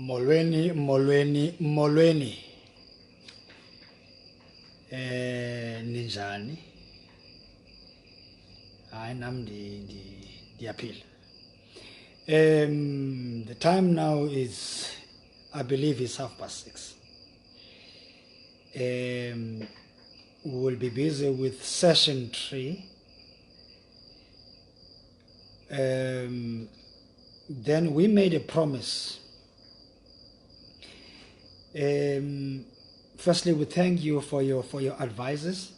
Molweni. Ninjani. I nam the appeal. The time now is, I believe, is 6:30. We will be busy with session 3. Then we made a promise. Firstly, we thank you for your advices,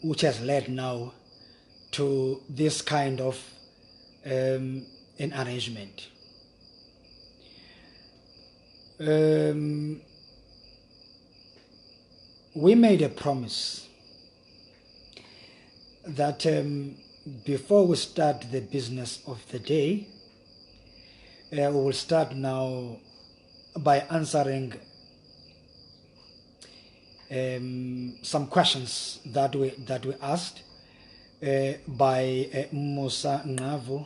which has led now to this kind of an arrangement. We made a promise that before we start the business of the day, we will start now by answering some questions that we asked by Musa Ngavu,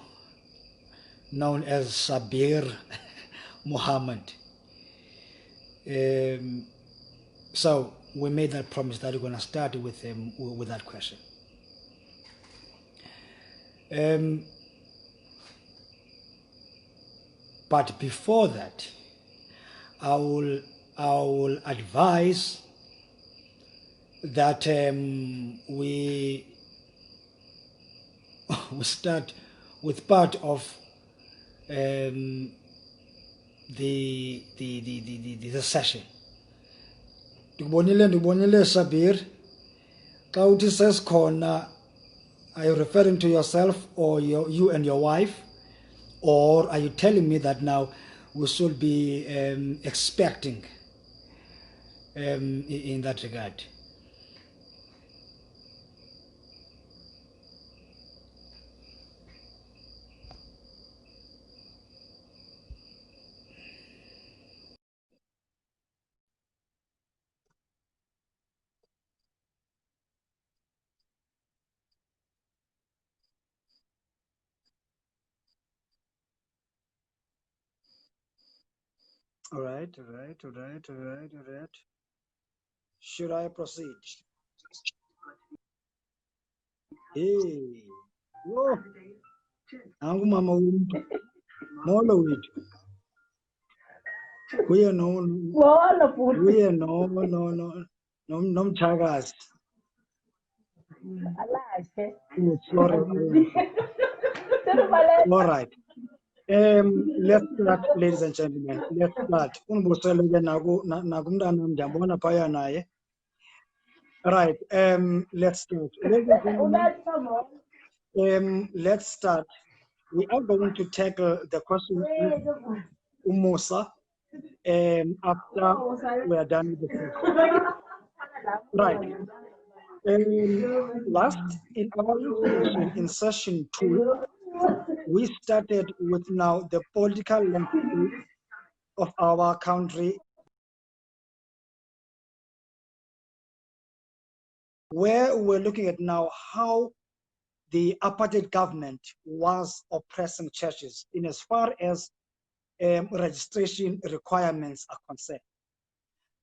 known as Sabir Muhammad. So we made that promise that we're going to start with that question. But before that, I will advise that we start with part of the session. Ndibonile Sabir, xa uthi sesikhona, are you referring to yourself or you and your wife, or are you telling me that now we should be expecting in that regard? All right. Should I proceed? Hey, whoa, I'm mama wethu. Molo wethu. Kuye nomchakazi. Sorry. All right. Let's start, ladies and gentlemen. Let's start. Right. Let's start. Let's start. We are going to tackle the question of Musa after we are done with the question. Right. Last in our session, in session 2, we started with now the political landscape of our country, where we're looking at now how the apartheid government was oppressing churches in as far as registration requirements are concerned.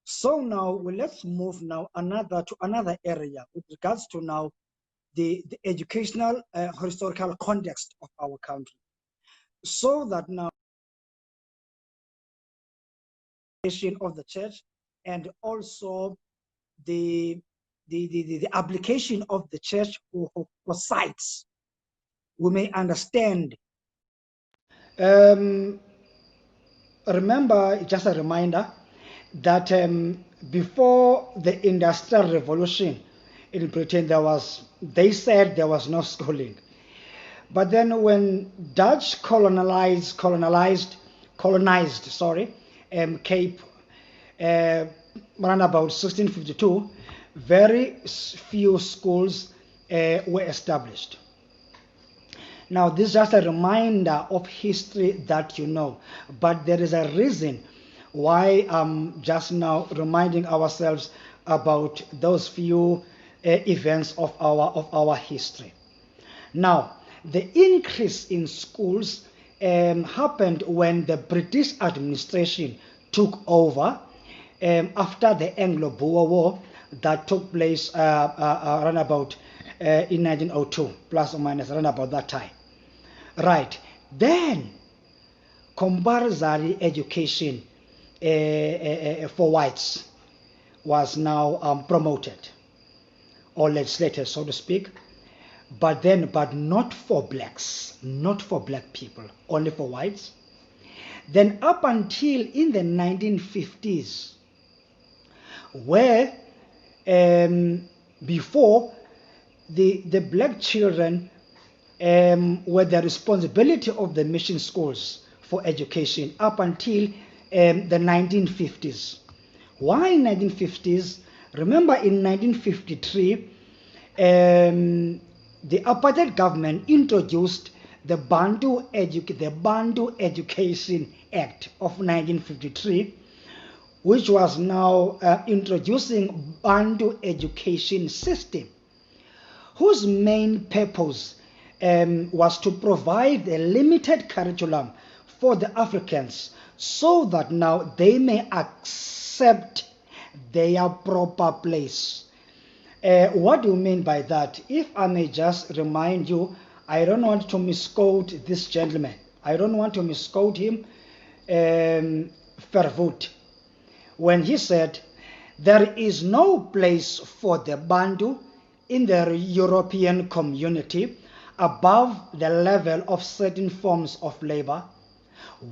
So now let's move now to another area with regards to now the educational historical context of our country, so that now of the church and also the application of the church for sites, we may understand. Remember, just a reminder that before the Industrial Revolution in Britain, they said there was no schooling. But then when Dutch colonized Cape around about 1652, very few schools were established. Now, this is just a reminder of history that you know, but there is a reason why I'm just now reminding ourselves about those few events of our history. Now, the increase in schools happened when the British administration took over after the Anglo-Boer War that took place around about in 1902, plus or minus around about that time. Right. Then, compulsory education for whites was now promoted or legislated, so to speak, but not for blacks, not for black people, only for whites. Then up until in the 1950s, where before the black children were the responsibility of the mission schools for education up until the 1950s. Why 1950s? Remember in 1953, the apartheid government introduced the Bantu Education Act of 1953, which was now introducing Bantu education system, whose main purpose was to provide a limited curriculum for the Africans so that now they may accept their proper place. What do you mean by that? If I may just remind you, I don't want to misquote this gentleman. I don't want to misquote him, Verwoerd, when he said, there is no place for the Bantu in the European community above the level of certain forms of labor.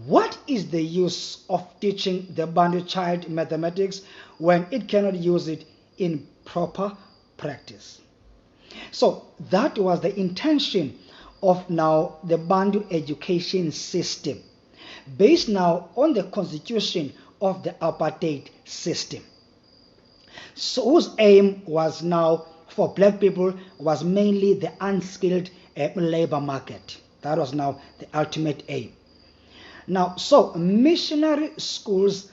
What is the use of teaching the Bantu child mathematics when it cannot use it in proper practice? So that was the intention of now the Bantu education system, based now on the constitution of the apartheid system. So whose aim was now for black people was mainly the unskilled labor market. That was now the ultimate aim. Now, so missionary schools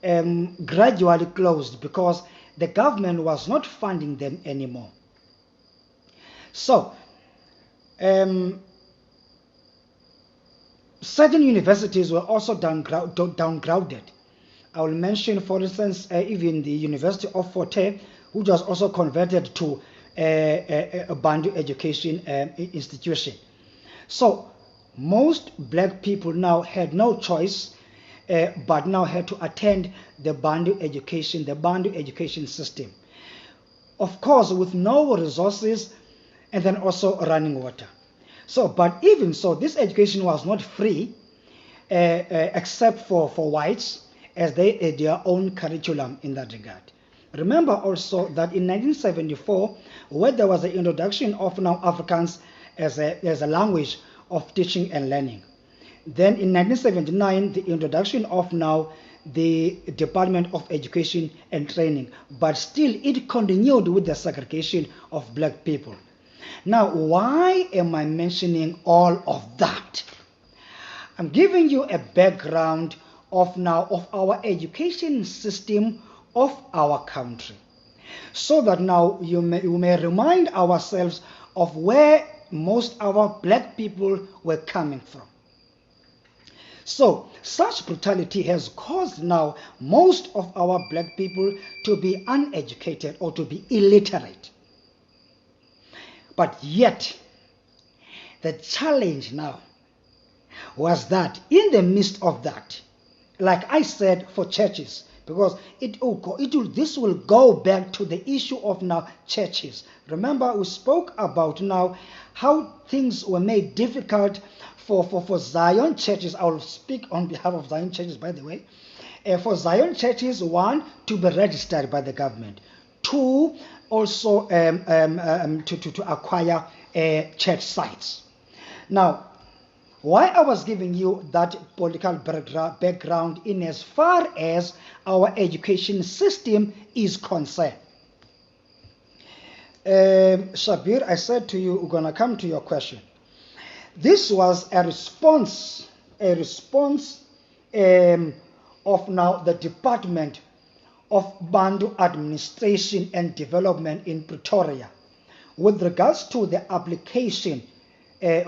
gradually closed because the government was not funding them anymore. So, certain universities were also downgraded. I will mention, for instance, even the University of Fort Hare, which was also converted to a Bantu education institution. So most black people now had no choice but now had to attend the Bantu education system. Of course, with no resources and then also running water. So, but even so, this education was not free except for whites, as they had their own curriculum in that regard. Remember also that in 1974, where there was the introduction of now Afrikaans as a language of teaching and learning. Then in 1979, the introduction of now the Department of Education and Training, but still it continued with the segregation of black people. Now, why am I mentioning all of that? I'm giving you a background of our education system of our country, so that now you may remind ourselves of where most of our black people were coming from. So such brutality has caused now most of our black people to be uneducated or to be illiterate. But yet, the challenge now was that in the midst of that, like I said, for churches, because this will go back to the issue of now churches. Remember, we spoke about now how things were made difficult for Zion churches. I will speak on behalf of Zion churches, by the way. For Zion churches, one, to be registered by the government. Two, also to acquire church sites. Now, why I was giving you that political background in as far as our education system is concerned. Shabir, I said to you, we're going to come to your question. This was a response of now the Department of Bantu Administration and Development in Pretoria with regards to the application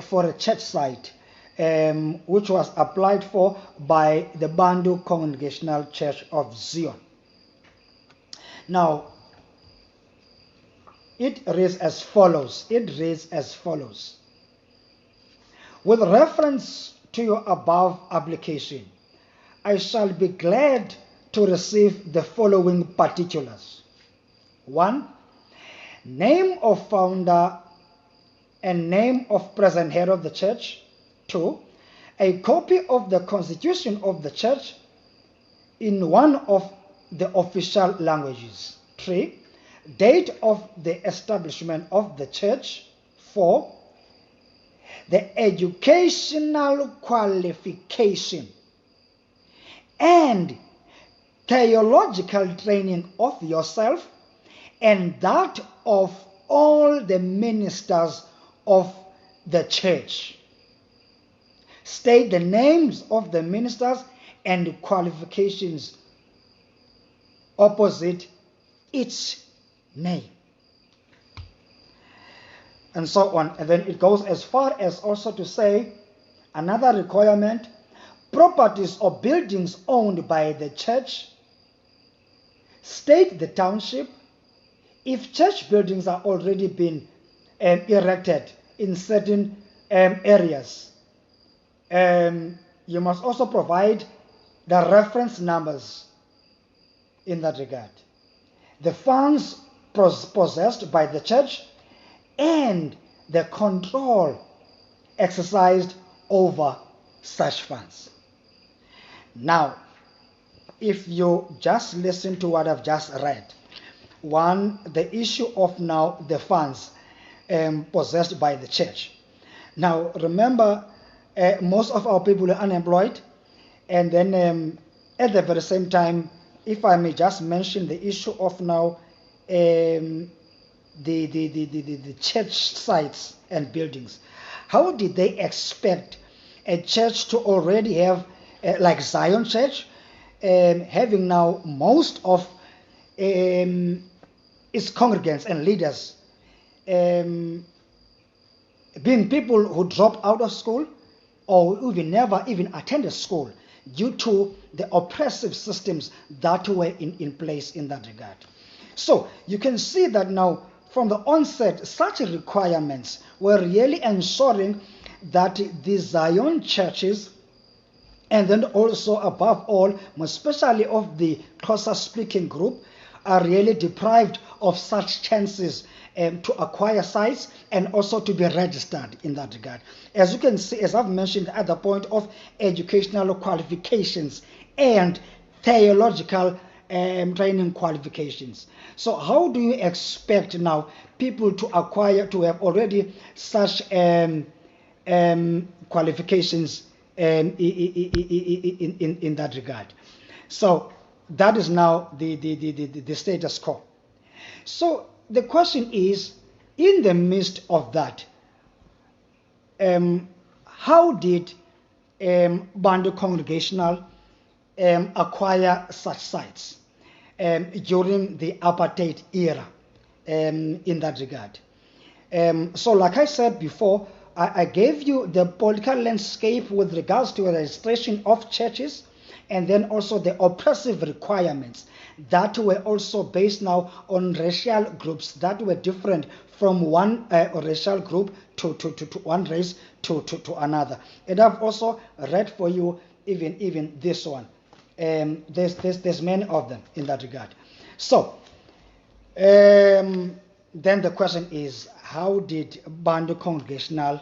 for a church site which was applied for by the Bantu Congregational Church of Zion. Now, it reads as follows. With reference to your above application, I shall be glad to receive the following particulars. 1. Name of founder and name of present head of the church. 2. A copy of the constitution of the church in one of the official languages. 3. Date of the establishment of the church. 4. The educational qualification and theological training of yourself and that of all the ministers of the church. State the names of the ministers and qualifications opposite each name. And so on. And then it goes as far as also to say another requirement: properties or buildings owned by the church. State the township. If church buildings are already been erected in certain areas, you must also provide the reference numbers in that regard. The funds possessed by the church and the control exercised over such funds. Now, if you just listen to what I've just read, one, the issue of now the funds possessed by the church. Now, remember, most of our people are unemployed, and then at the very same time, if I may just mention the issue of now the church sites and buildings. How did they expect a church to already have, like Zion Church, having now most of its congregants and leaders being people who dropped out of school or even never even attended school due to the oppressive systems that were in place in that regard? So you can see that now from the onset, such requirements were really ensuring that the Zion churches, and then also above all, especially of the Xhosa-speaking group, are really deprived of such chances to acquire sites and also to be registered in that regard. As you can see, as I've mentioned at the point of educational qualifications and theological training qualifications. So how do you expect now people to acquire, to have already such qualifications in that regard? So that is now the status quo. So the question is, in the midst of that, how did Bantu Congregational acquire such sites during the apartheid era in that regard? So like I said before, I gave you the political landscape with regards to the registration of churches, and then also the oppressive requirements that were also based now on racial groups that were different from one racial group to one race to another. And I've also read for you even this one. There's many of them in that regard. So then the question is, how did Bantu Congregational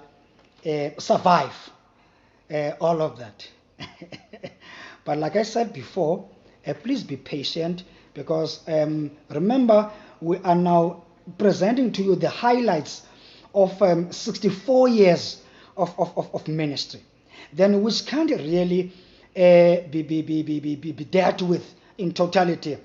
survive all of that? But like I said before, please be patient, because remember, we are now presenting to you the highlights of 64 years of ministry, then which can't really be dealt with in totality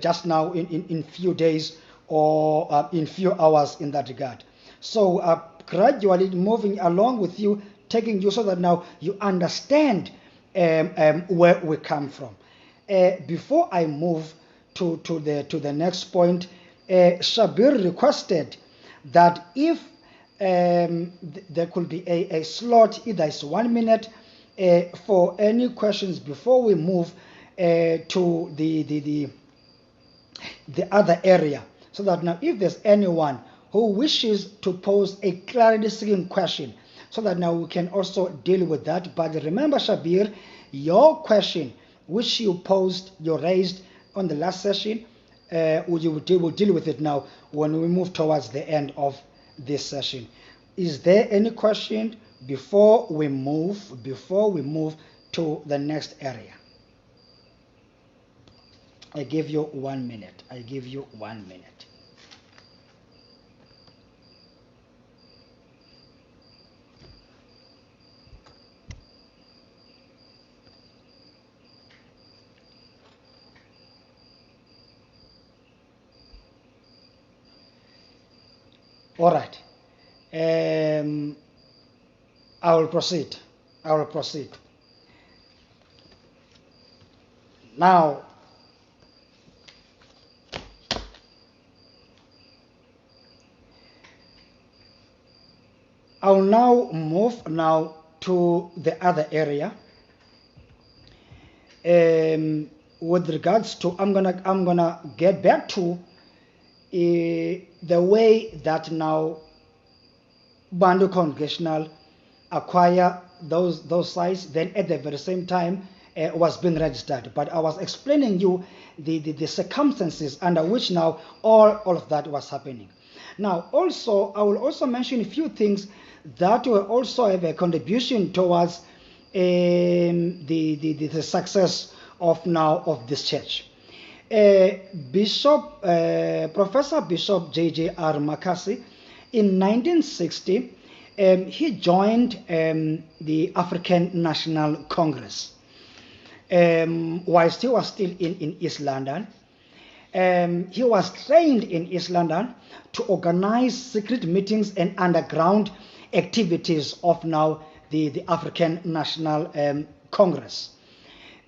just now in few days or in few hours in that regard. So gradually moving along with you, taking you so that now you understand where we come from. Before I move to the next point, Shabir requested that if there could be a slot, either it's 1 minute for any questions before we move to the other area. So that now if there's anyone who wishes to pose a clarity-seeking question, so that now we can also deal with that. But remember, Shabir, your question, which you raised on the last session, we'll deal with it now when we move towards the end of this session. Is there any question before we move to the next area? I give you 1 minute. I give you 1 minute. All right. I will proceed. Now, I will now move to the other area. With regards to, I'm gonna get back to the way that now Bantu Congregational acquire those sites, then at the very same time was being registered. But I was explaining you the circumstances under which now all of that was happening. Now also, I will also mention a few things that will also have a contribution towards the success of this church. Professor Bishop JJR Makasi, in 1960, he joined the African National Congress whilst he was still in East London. He was trained in East London to organize secret meetings and underground activities of now the African National Congress.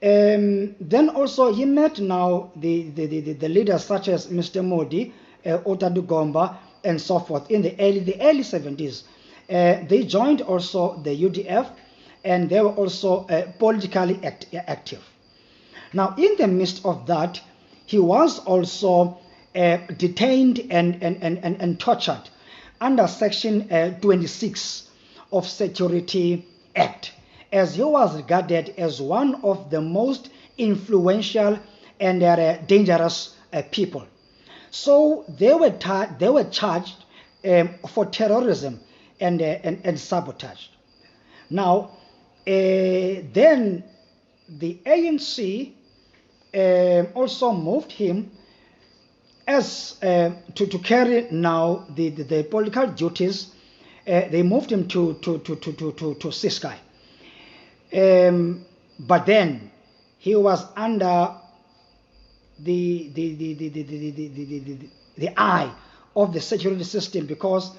Then also he met now the leaders such as Mr. Modi, Otadu Gomba, and so forth in the early 70s. They joined also the UDF, and they were also politically active. Now, in the midst of that, he was also detained and tortured under Section 26 of Security Act, as he was regarded as one of the most influential and dangerous people. So they were charged for terrorism and sabotage. Now, then the ANC also moved him as to carry now the political duties. They moved him to Siskai. But then he was under the eye of the security system, because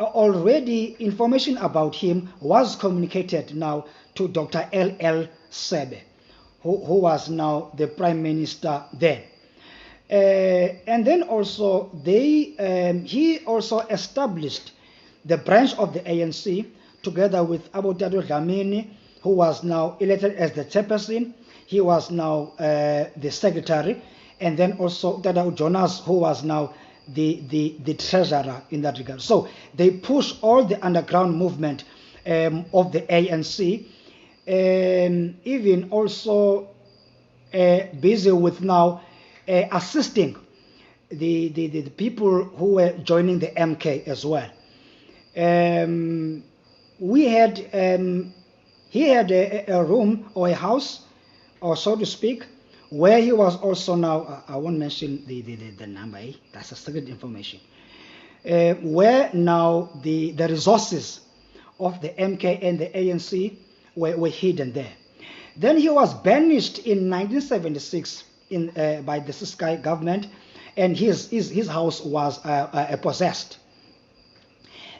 already information about him was communicated now to Dr. L.L. Sebe, who was now the Prime Minister then. And then also he also established the branch of the ANC together with Abotado Dlamini, who was now elected as the chairperson. He was now the secretary, and then also Dada Jonas, who was now the treasurer in that regard. So they pushed all the underground movement of the ANC, even also busy with now assisting the people who were joining the MK as well. He had a room or a house, or so to speak, where he was also now, I won't mention the number, that's a secret information, where now the resources of the MK and the ANC were hidden there. Then he was banished in 1976 by the Siskai government, and his house was possessed.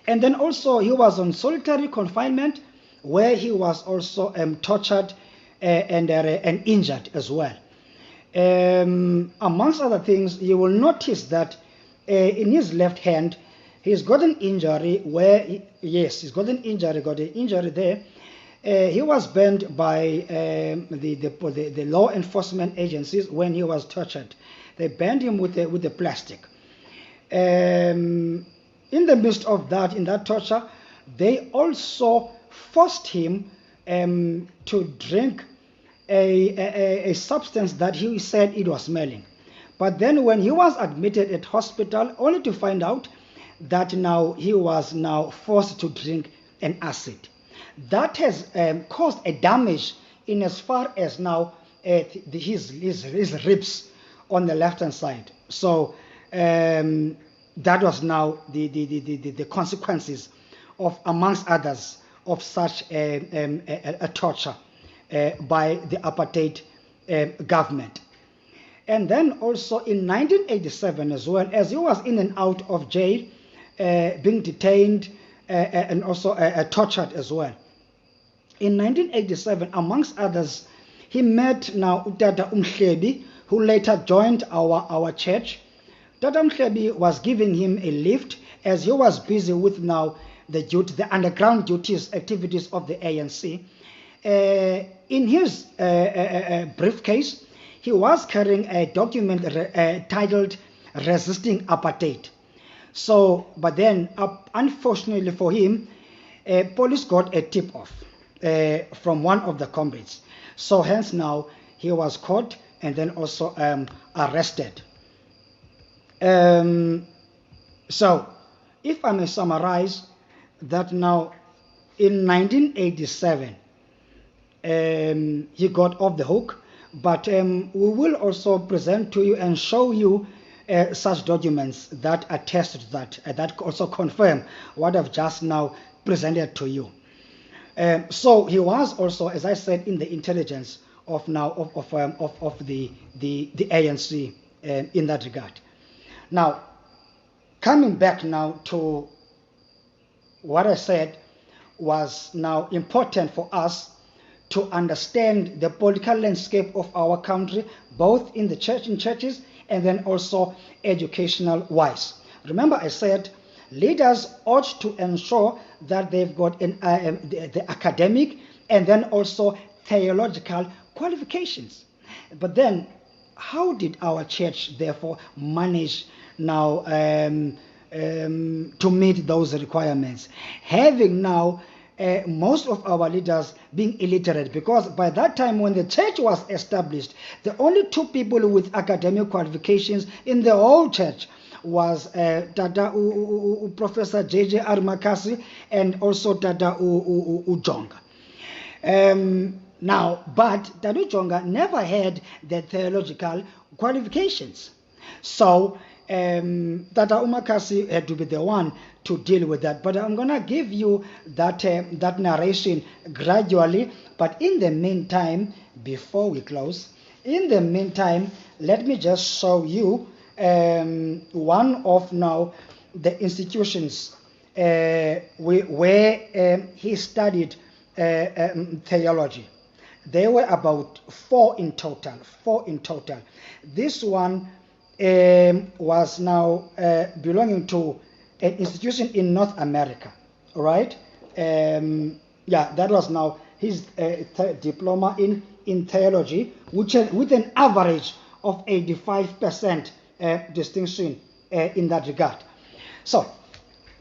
And then also he was on solitary confinement, where he was also tortured and injured as well. Amongst other things, you will notice that in his left hand He's got an injury where, he's got an injury, got an injury there. He was banned by the law enforcement agencies when he was tortured. They banned him with the plastic. In the midst of that, in that torture, they also forced him to drink a substance that he said it was smelling. But then when he was admitted at hospital, only to find out that now he was now forced to drink an acid. That has caused a damage in as far as now his ribs on the left hand side. So that was now the consequences of, amongst others, of such a torture by the apartheid government. And then also in 1987 as well, as he was in and out of jail, being detained and also tortured as well. In 1987, amongst others, he met now Tata Mkhize, who later joined our church. Tata Mkhize was giving him a lift as he was busy with now the underground duties, activities of the ANC. In his briefcase, he was carrying a document titled Resisting Apartheid. So, but then, unfortunately for him, police got a tip-off from one of the comrades. So hence now, he was caught and then also arrested. So, if I may summarize, that now, in 1987, he got off the hook, but we will also present to you and show you such documents that attest to that, that also confirm what I've just now presented to you. So he was also, as I said, in the intelligence of now of the ANC in that regard. Now, coming back now to what I said was now important for us to understand the political landscape of our country, both in the churches and then also educational wise. Remember, I said leaders ought to ensure that they've got the academic and then also theological qualifications. But then, how did our church therefore manage now to meet those requirements? Having now most of our leaders being illiterate, because by that time when the church was established, the only two people with academic qualifications in the whole church was Professor JJR Makasi and also Tata Ujonga. Now, but Tata Ujonga never had the theological qualifications. So Tata Umakasi had to be the one to deal with that. But I'm going to give you that narration gradually. But in the meantime, before we close, in the meantime, let me just show you one of now the institutions where he studied theology. There were about four in total. This one was now belonging to an institution in North America, all right? Yeah, that was now his diploma in theology, which with an average of 85% distinction in that regard. So,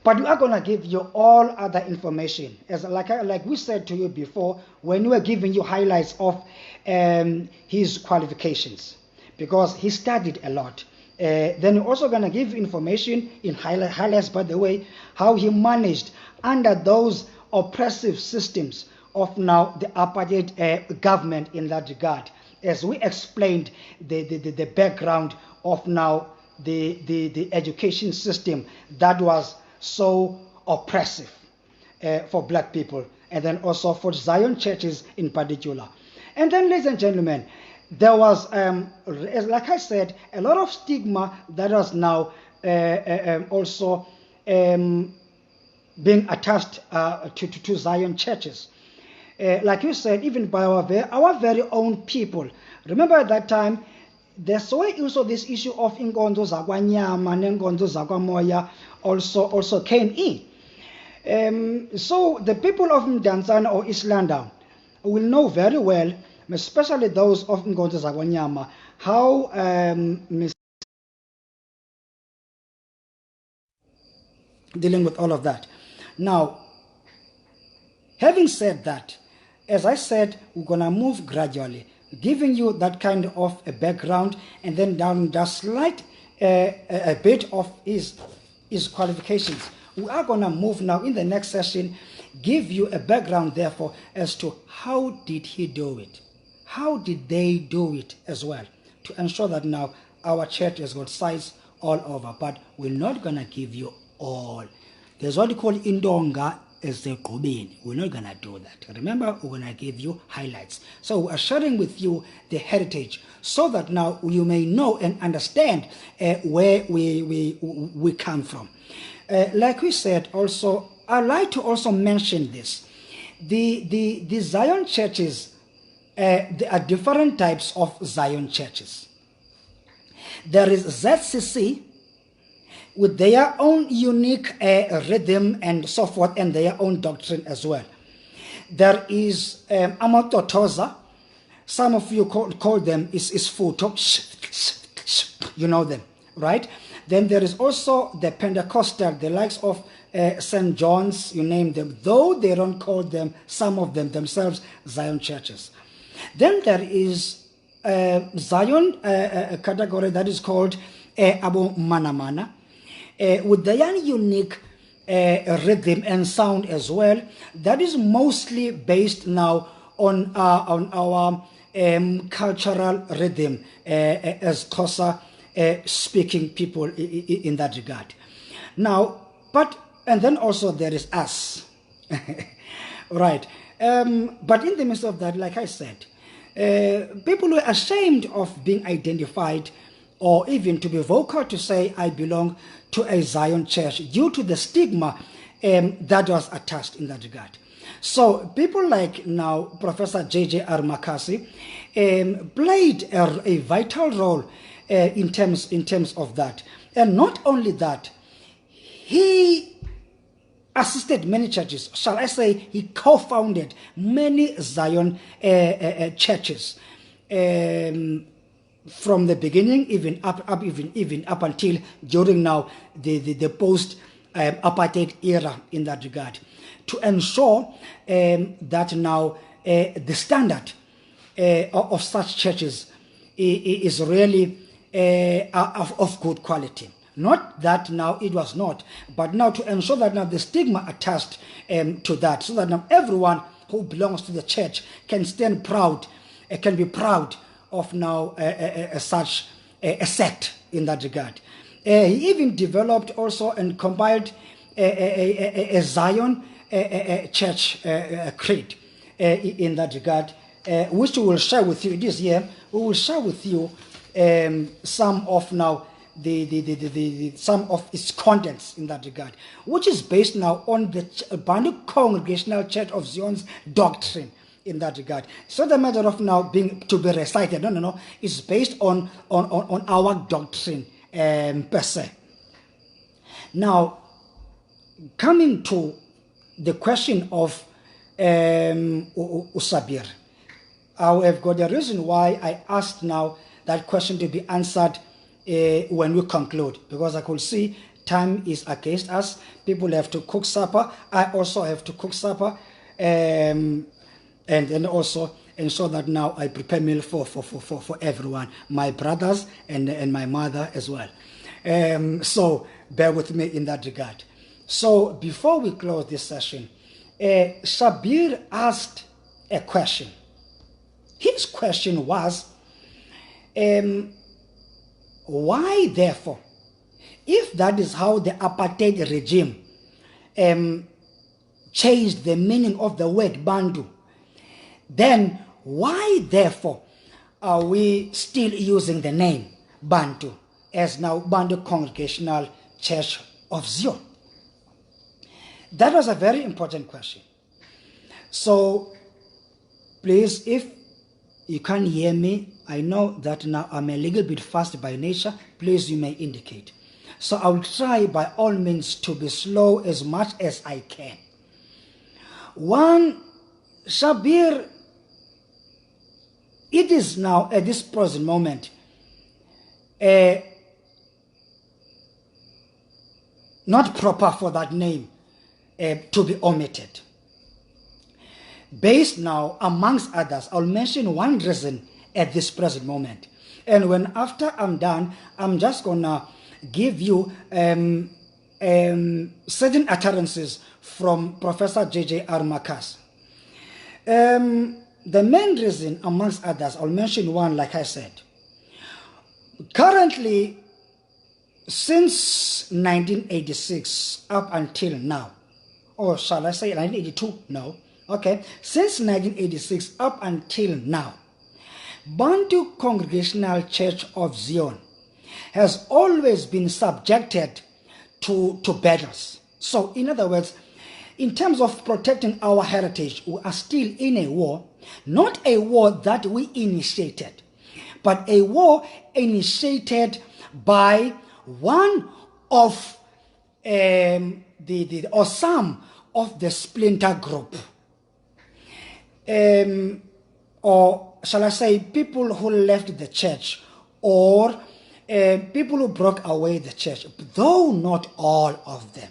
but we are going to give you all other information, as like we said to you before when we were giving you highlights of his qualifications, because he studied a lot. Then we're also going to give information in highlights, by the way, how he managed under those oppressive systems of now the apartheid government in that regard, as we explained the background of now the education system that was so oppressive for black people, and then also for Zion churches in particular. And then, ladies and gentlemen, there was, like I said, a lot of stigma that was now also being attached to Zion churches. Like you said, even by our very own people. Remember at that time, there's also this issue of inkonzo zakwanyama nenkonzo zakwamoya also came in. So the people of Mdantsane or Islander will know very well, especially those of inkonzo zakwanyama, how dealing with all of that. Now, having said that, as I said, we're going to move gradually, giving you that kind of a background, and then down just slight a bit of his qualifications. We are going to move now in the next session, give you a background, therefore, as to how did he do it? How did they do it as well? To ensure that now our church has got size all over, but we're not going to give you all. There's what you call indonga as the Qubeni. We're not going to do that. Remember, we're going to give you highlights. So we are sharing with you the heritage so that now you may know and understand where we come from. Like we said also, I'd like to also mention this. The Zion churches, there are different types of Zion churches. There is ZCC, with their own unique rhythm and so forth, and their own doctrine as well. There is Amatotoza. Some of you call them is Futo. You know them, right? Then there is also the Pentecostal, the likes of St. John's, you name them, though they don't call them, some of them themselves, Zion churches. Then there is Zion category that is called Abu Manamana. With their unique rhythm and sound as well, that is mostly based now on our cultural rhythm as Xhosa speaking people in that regard. Now, and then also there is us, right? But in the midst of that, like I said, people were ashamed of being identified or even to be vocal to say, I belong to a Zion church, due to the stigma that was attached in that regard. So people like now Professor JJR Makasi played a vital role in terms of that. And not only that, he assisted many churches. Shall I say, he co-founded many Zion churches. From the beginning, even up until during now the post apartheid era in that regard, to ensure that now the standard of such churches is really of good quality. Not that now it was not, but now to ensure that now the stigma attached to that, so that now everyone who belongs to the church can stand proud, can be proud of now such a sect in that regard. He even developed also and compiled a Zion church creed in that regard, which we will share with you this year. We will share with you some of now some of its contents in that regard, which is based now on the Bantu Congregational Church of Zion's doctrine in that regard. So the matter of now being to be recited, no, it's based on our doctrine per se. Now, coming to the question of Usabir, I have got a reason why I asked now that question to be answered when we conclude, because I could see time is against us. People have to cook supper. I also have to cook supper, and then also ensure that now I prepare meal for everyone, my brothers and my mother as well. So bear with me in that regard. So before we close this session, Sabir asked a question. His question was, why therefore, if that is how the apartheid regime changed the meaning of the word Bantu, then why therefore are we still using the name Bantu as now Bantu Congregational Church of Zion? That was a very important question. So please, if You can't hear me. I know that now I'm a little bit fast by nature. Please, you may indicate. So I'll try by all means to be slow as much as I can. One, Shabir, it is now at this present moment not proper for that name to be omitted. Based now, amongst others, I'll mention one reason at this present moment. And when after I'm done, I'm just gonna give you certain utterances from Professor JJR Makasi. The main reason, amongst others, I'll mention one, like I said. Currently, since 1986 up until now, or shall I say 1982? No. Okay. Since 1986 up until now, Bantu Congregational Church of Zion has always been subjected to battles. So, in other words, in terms of protecting our heritage, we are still in a war, not a war that we initiated, but a war initiated by one of or some of the splinter group, or shall I say people who left the church, or people who broke away the church, though not all of them,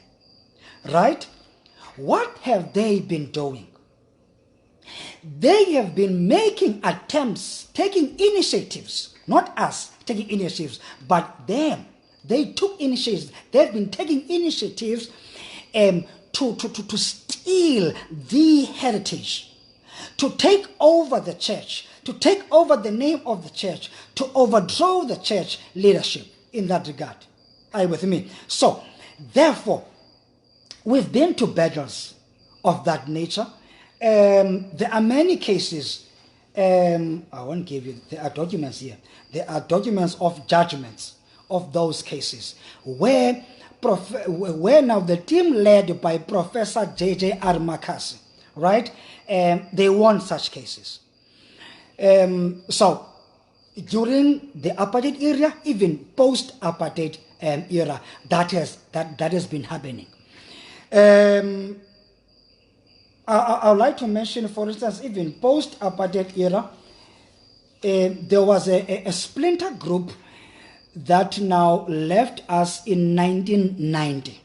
right? What have they been doing? They have been making attempts, taking initiatives, not us taking initiatives, but them. They took initiatives. They've been taking initiatives to steal the heritage, to take over the church, to take over the name of the church, to overthrow the church leadership in that regard. Are you with me? So, therefore, we've been to battles of that nature. There are many cases. I won't give you, there are documents here. There are documents of judgments of those cases where now the team led by Professor JJR Makasi, right? They won such cases. So during the apartheid era, even post-apartheid era, that has been happening. I would like to mention, for instance, even post-apartheid era, there was a splinter group that now left us in 1990.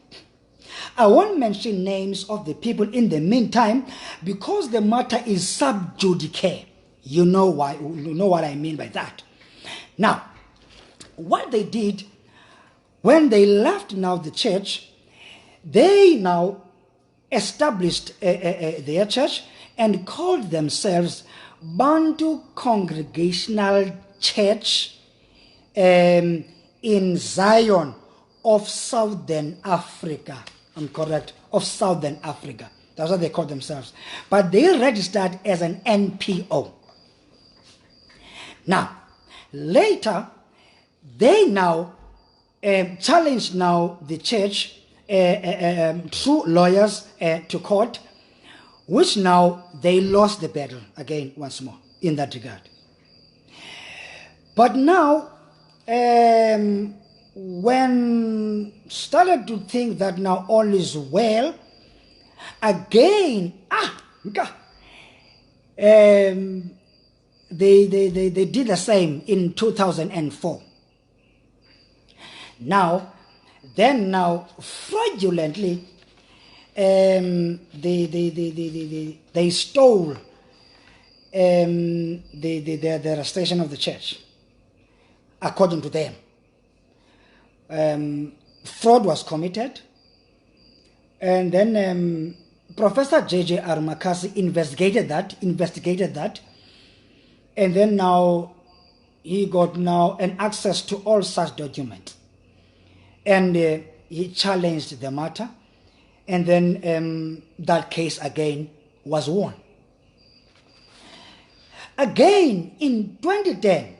I won't mention names of the people in the meantime because the matter is sub judice. You know why? You know what I mean by that. Now, what they did when they left now the church, they now established their church and called themselves Bantu Congregational Church in Zion of Southern Africa. I'm correct, of Southern Africa. That's what they call themselves. But they registered as an NPO. Now, later, they now challenged now the church through lawyers to court, which now they lost the battle again once more in that regard. But now, when started to think that now all is well, again, they did the same in 2004. Now, fraudulently, they stole the registration of the church, according to them. Fraud was committed, and then Professor JJR Makasi investigated that, and then now he got now an access to all such documents, and he challenged the matter, and then that case again was won. Again in 2010,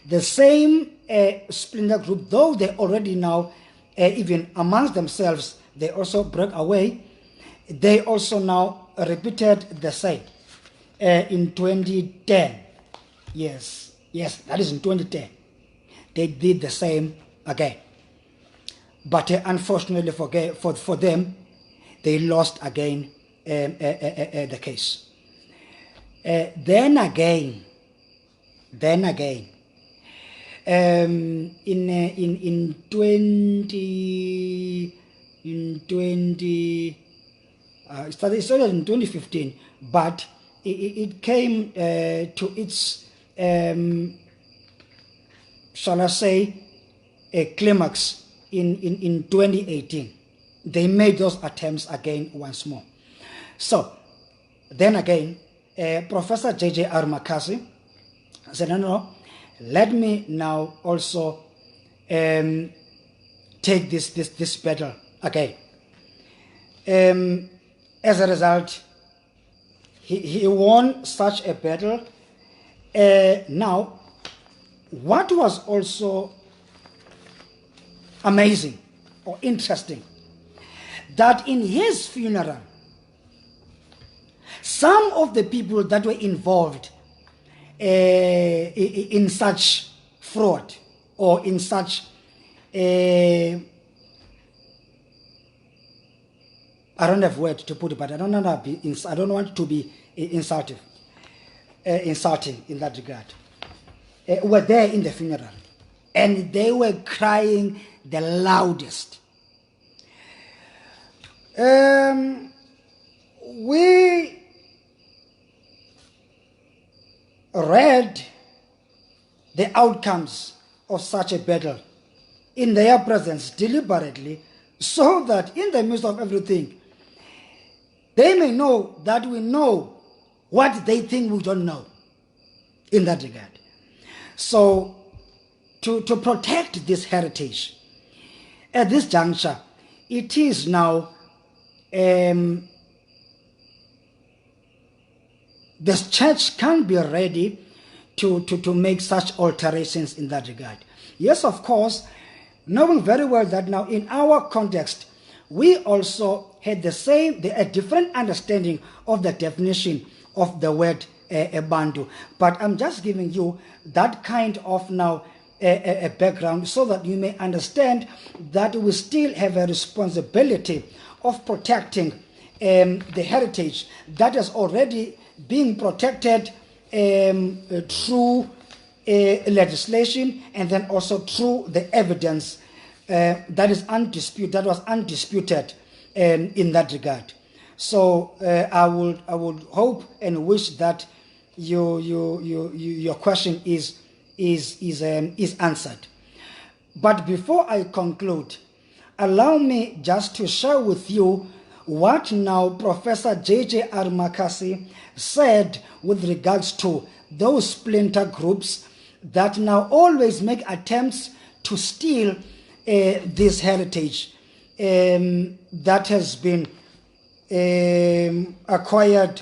the same splinter group, though they already now even amongst themselves they also broke away, they also now repeated the same. in 2010. Yes, that is in 2010. They did the same again. But unfortunately for them, they lost again the case. Then again, in 20 it started in 2015, but it came to its shall I say a climax in 2018. They made those attempts again once more. So then again, Professor JJR Makasi said, no, let me now also take this battle again. As a result, he won such a battle. Now, what was also amazing or interesting, that in his funeral, some of the people that were involved in such fraud or in such I don't have word to put it, but I don't want to be insulting in that regard, were there in the funeral, and they were crying the loudest. We read the outcomes of such a battle in their presence deliberately, so that in the midst of everything, they may know that we know what they think we don't know in that regard. So, to protect this heritage, at this juncture, it is now the church can be ready to make such alterations in that regard. Yes, of course, knowing very well that now in our context, we also had a different understanding of the definition of the word Bantu. But I'm just giving you that kind of now a background so that you may understand that we still have a responsibility of protecting the heritage that has already been protected through legislation, and then also through the evidence that was undisputed in that regard. So I would hope and wish that your question is answered. But before I conclude, allow me just to share with you what now Professor JJR Makasi said with regards to those splinter groups that now always make attempts to steal this heritage that has been acquired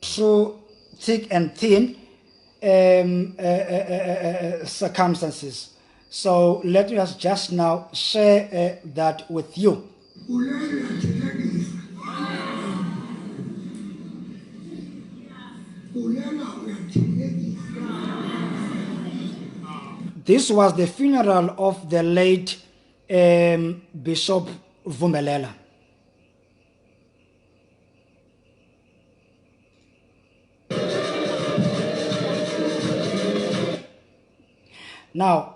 through thick and thin circumstances. So let us just now share that with you. This was the funeral of the late Bishop Vumelela. Now,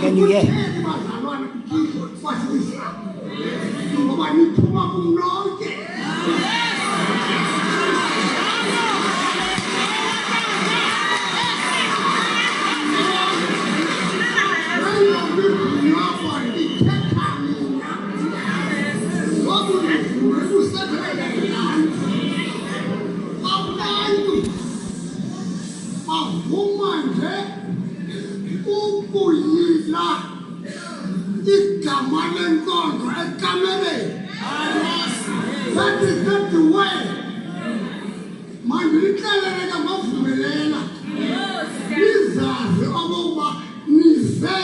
can you hear? igama lenkonzo ekamereni. That is not the way. Mandilikeleleka ngovumelela. Nizazi okokuba nize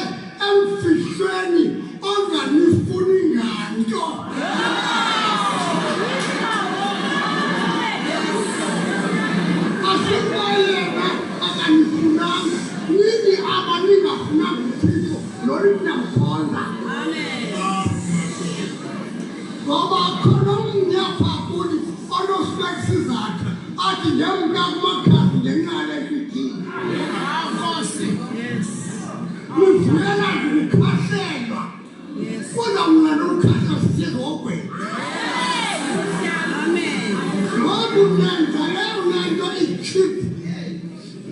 emfihlweni onganifuni nganto. Asibayena akanifunanga. Nini abaningafunanga uThixo lori niyamkhonza. Ngoba khona umnyapha kuni onosibekisizathu athi ngemka kumakhasi ngenxa yalesigingi. Nivuyela ukukhahlelwa. Kodwa mna nokukhahlelwa sithetha ogwini. Ngoba unenza leyo nento ichip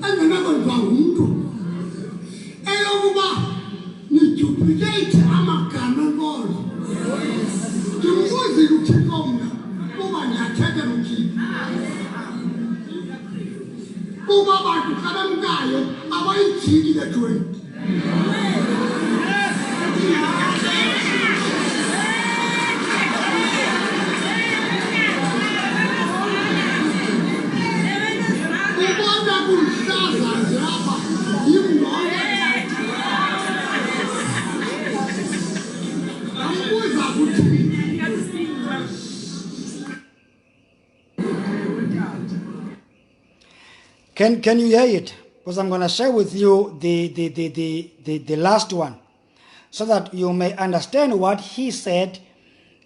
engenakwenziwa ngumntu eyokuba niduplicate amagama enkonzo. Ndimfuzile uThixo mna kuba ndiyathetha noThixo. Kuba abantu xa bemkayo abayijiki le 20. Ubona kumhlaza lapha yimngqondo. Ambuza kuthini? Can you hear it? Because I'm going to share with you the last one, so that you may understand what he said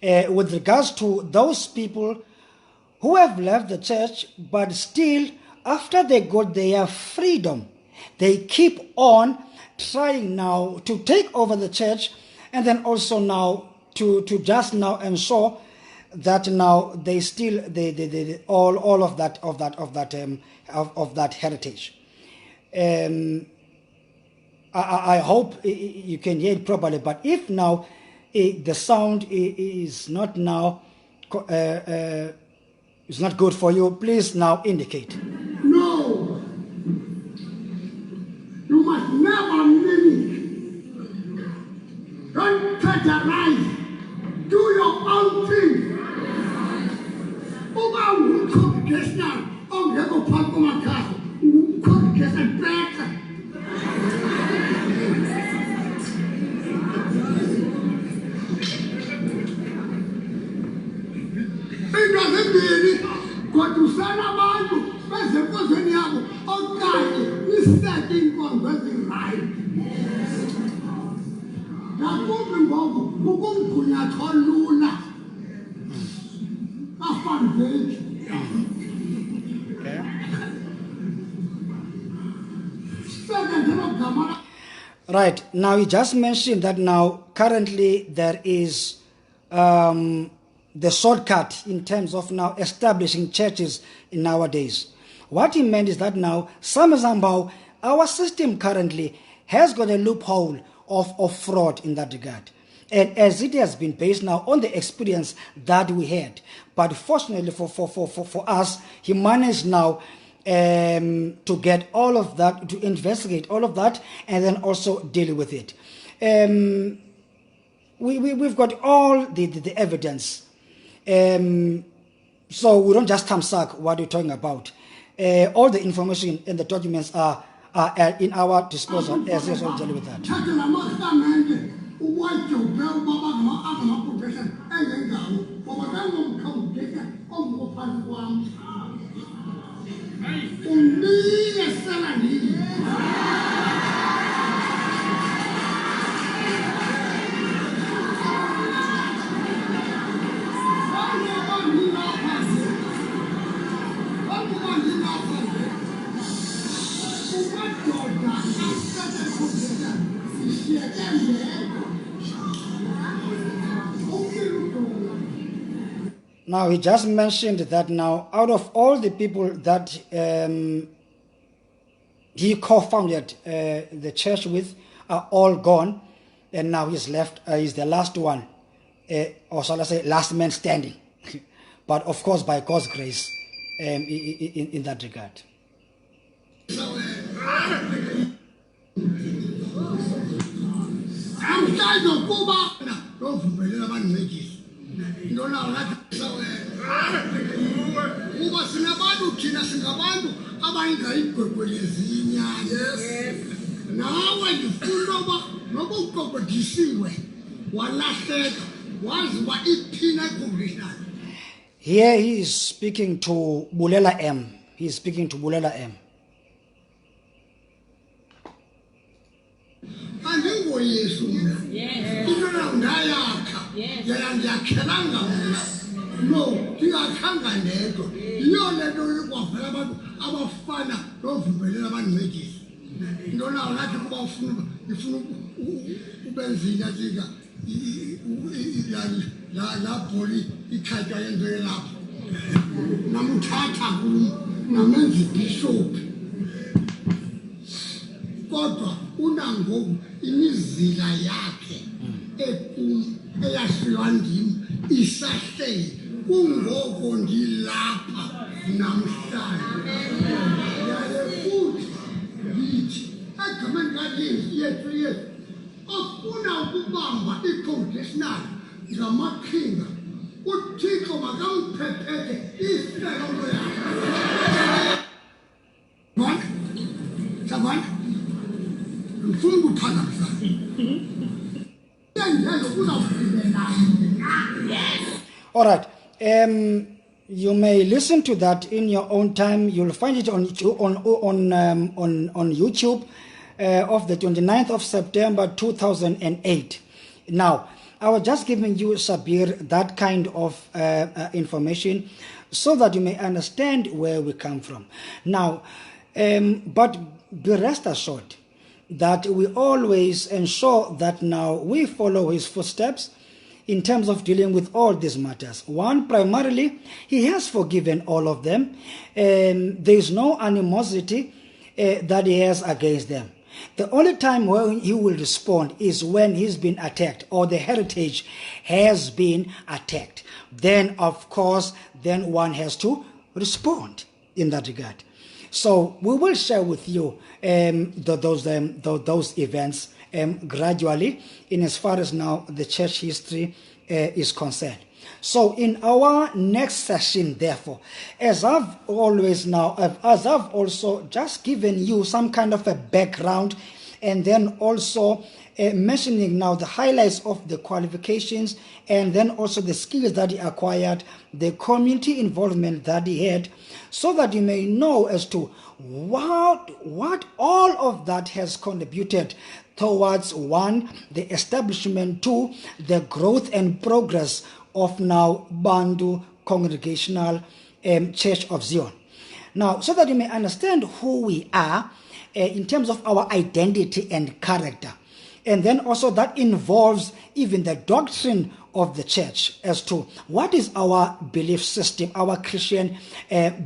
with regards to those people who have left the church, but still, after they got their freedom, they keep on trying now to take over the church, and then also now to just now ensure that now they still all of that heritage. I hope you can hear it properly, but if now the sound is not now is not good for you, please now indicate. No, you must never mimic. Don't terrorize. Do your own thing. Congregational, Congregational better. It doesn't mean what to send about you. But the person you have, okay, is setting conversing right. Now, moving over, who couldn't have told Lula. I found it. Right, now he just mentioned that now currently there is the shortcut in terms of now establishing churches in nowadays. What he meant is that now somehow our system currently has got a loophole of fraud in that regard. And as it has been based now on the experience that we had. But fortunately for us, he managed now to get all of that, to investigate all of that, and then also deal with it. We've got all the evidence. So we don't just thumbsuck what we're talking about. All the information and the documents are in our disposal as well deal with that. Now, he just mentioned that now, out of all the people that he co-founded the church with are all gone, and now he's left, he's the last one, or shall I say, last man standing. But of course, by God's grace, in that regard. I'm Mkhize kuba novumelela abancedisi. Ndona ngathi sawe. Uba sinabantu thina singabantu abayingayigwegwelezi inyani. Yes. Nawe ndifuna uba noba uqoqodisiwe walahleka wazi uba ithina Congregational. Here he is speaking to Bulela M. He is speaking to Bulela M. Andingoyesu mna. Into na ndayakha. Yena ndiyakhelanga mna. No, ndingakhanga ndedwa. Yiyo le nto ikwavela abantu abafana novumelela abancedisi. Into nawo nathi kuba ufuna ubenzini athika la bholi ikhatywa yenzeke lapho. Namuthatha kum namenza ibhishophu. Kodwa unangoku imizila yakhe eyashiywa ndim isahleli kungoko ndilapha namhlanje. Yaye futhi ndithi egameni kaJesu yethu ofuna ukubamba i-Congregational ngamaqhinga uThixo makamphephethe isiselo yakhe. Sabona? Ngifuna ukuphazamisa. All right. You may listen to that in your own time. You'll find it on YouTube of the 29th of September 2008. Now, I was just giving you, Sabir, that kind of information so that you may understand where we come from. Now, but be rest assured that we always ensure that now we follow his footsteps in terms of dealing with all these matters. One, primarily, he has forgiven all of them. There is no animosity that he has against them. The only time when he will respond is when he's been attacked or the heritage has been attacked. Then, of course, then one has to respond in that regard. So we will share with you those events gradually in as far as now the church history is concerned. So in our next session, therefore, as I've also just given you some kind of a background and then also mentioning now the highlights of the qualifications and then also the skills that he acquired, the community involvement that he had, so that you may know as to what all of that has contributed towards, one, the establishment, two, the growth and progress of now Bantu Congregational Church of Zion. Now, so that you may understand who we are in terms of our identity and character. And then also that involves even the doctrine of the church as to what is our belief system, our Christian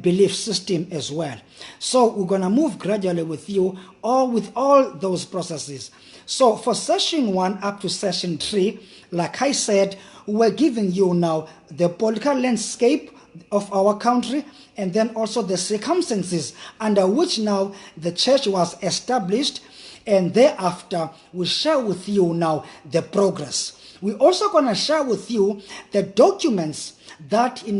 belief system as well. So we're going to move gradually with you with all those processes. So for session 1 up to session 3, like I said, we're giving you now the political landscape of our country and then also the circumstances under which now the church was established, and thereafter we share with you now the progress. We're also going to share with you the documents that he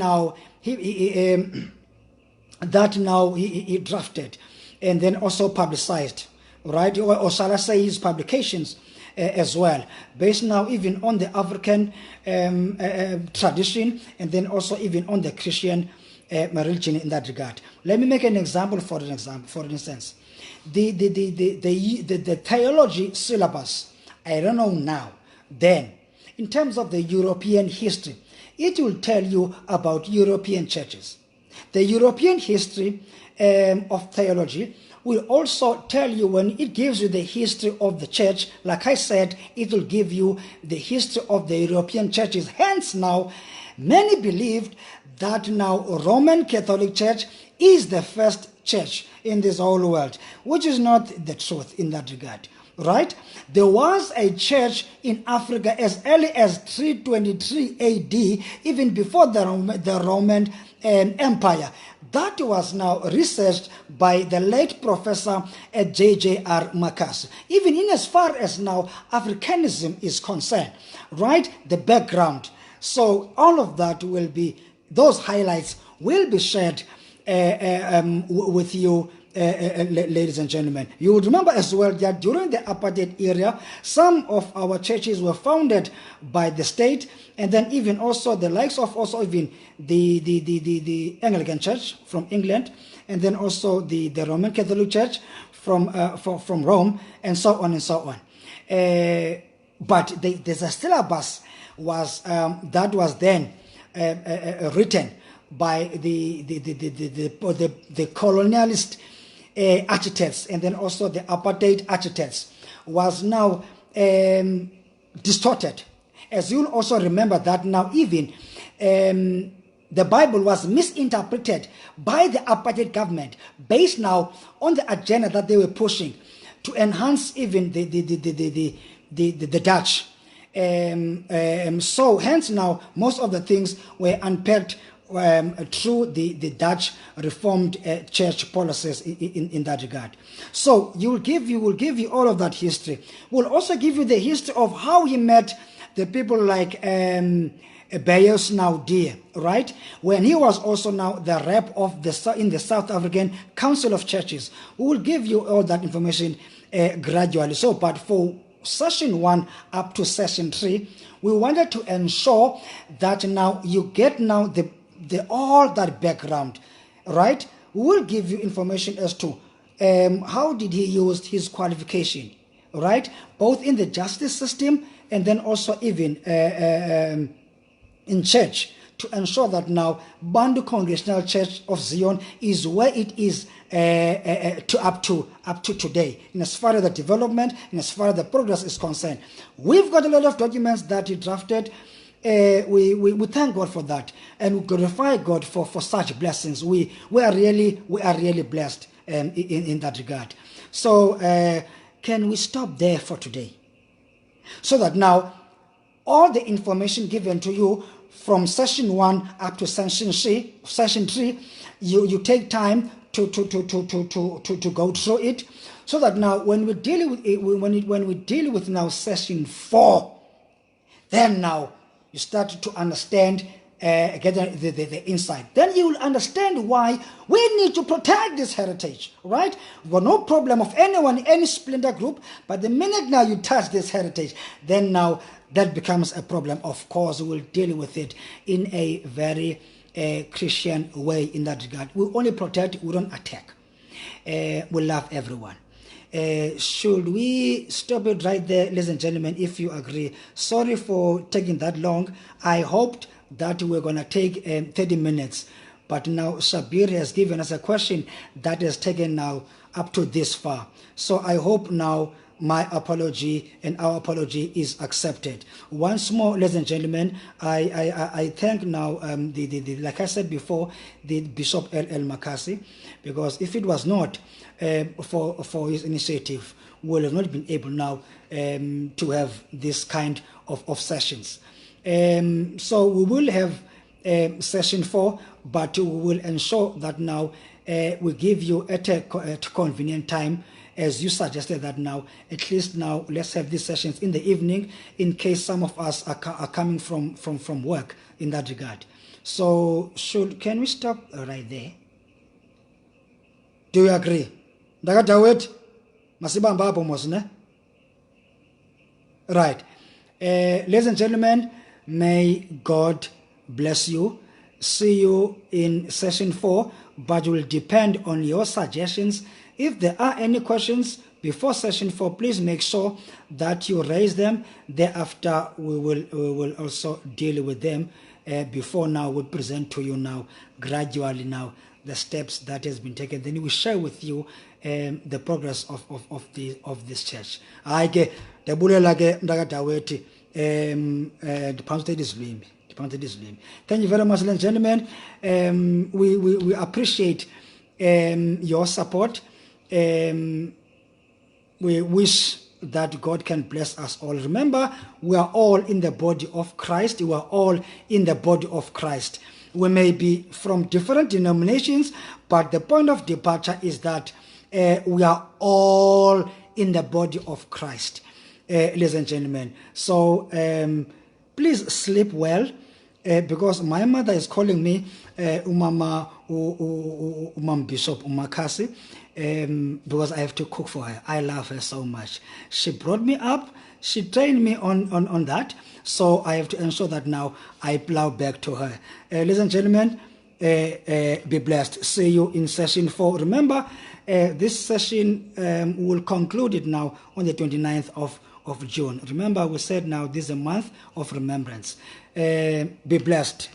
drafted and then also publicized, right? Or shall I say his publications as well, based now even on the African tradition and then also even on the Christian religion in that regard. Let me make an example. For instance, the theology syllabus, I don't know now, then in terms of the European history, it will tell you about European churches. The European history of theology will also tell you, when it gives you the history of the church, like I said, it will give you the history of the European churches. Hence now, many believed that now Roman Catholic Church is the first church in this whole world, which is not the truth in that regard, right? There was a church in Africa as early as 323 AD, even before the Roman Empire. that was now researched by the late Professor JJR Makasi. Even in as far as now Africanism is concerned, right? The background. So all of that will be, those highlights will be shared with you, ladies and gentlemen. You would remember as well that during the apartheid era, some of our churches were founded by the state, and then even also the likes of also even the Anglican Church from England, and then also the Roman Catholic Church from Rome, and so on and so on. But there's a syllabus was that was then written by the colonialist architects, and then also the apartheid architects, was now distorted. As you'll also remember that now even the Bible was misinterpreted by the apartheid government based now on the agenda that they were pushing to enhance even the Dutch. So hence now most of the things were unpacked through the Dutch Reformed Church policies in that regard. So we'll give you all of that history. We'll also give you the history of how he met the people like Bayers now dear, right? When he was also now the rep of in the South African Council of Churches. We will give you all that information gradually. So, but for session 1 up to session 3, we wanted to ensure that now you get now the all that background, right? We will give you information as to how did he use his qualification, right? Both in the justice system and then also even in church, to ensure that now Bantu Congregational Church of Zion is where it is up to today, in as far as the development and as far as the progress is concerned. We've got a lot of documents that he drafted. We thank God for that, and we glorify God for such blessings. We are really blessed in that regard. So can we stop there for today, so that now all the information given to you from session 1 up to session 3, you take time to go through it, so that now when we deal with it, when we deal with now session 4, then now you start to understand, get the insight. Then you will understand why we need to protect this heritage, right? We've got no problem of anyone, any splinter group, but the minute now you touch this heritage, then now that becomes a problem. Of course, we'll deal with it in a very Christian way in that regard. We only protect, we don't attack. We love everyone. Should we stop it right there, ladies and gentlemen, if you agree? Sorry for taking that long. I hoped that we're going to take 30 minutes, but now Shabir has given us a question that has taken now up to this far. So I hope now my apology and our apology is accepted. Once more, ladies and gentlemen, I thank now like I said before, the Bishop L. Makasi, because if it was not for his initiative, we would have not been able now to have this kind of sessions. So we will have session 4, but we will ensure that now we give you at a convenient time, as you suggested that now, at least now let's have these sessions in the evening, in case some of us are coming from work in that regard. So can we stop right there? Do you agree? Right. Ladies and gentlemen, may God bless you. See you in session 4, but it will depend on your suggestions. If there are any questions before session 4, please make sure that you raise them. Thereafter, we will also deal with them. Before now, we present to you now gradually now the steps that has been taken. Then we share with you the progress of this church. Thank you very much, ladies and gentlemen. We appreciate your support. We wish that God can bless us all. Remember, we are all in the body of Christ. We are all in the body of Christ. we may be from different denominations, but the point of departure is that we are all in the body of Christ, ladies and gentlemen. So please sleep well, because my mother is calling me Umam Bishop Makasi, because I have to cook for her. I love her so much. She brought me up. She trained me on that. So I have to ensure that now I plow back to her. Ladies and gentlemen, be blessed. See you in session 4. Remember, this session will conclude it now on the 29th of June. Remember, we said now this is a month of remembrance. Be blessed.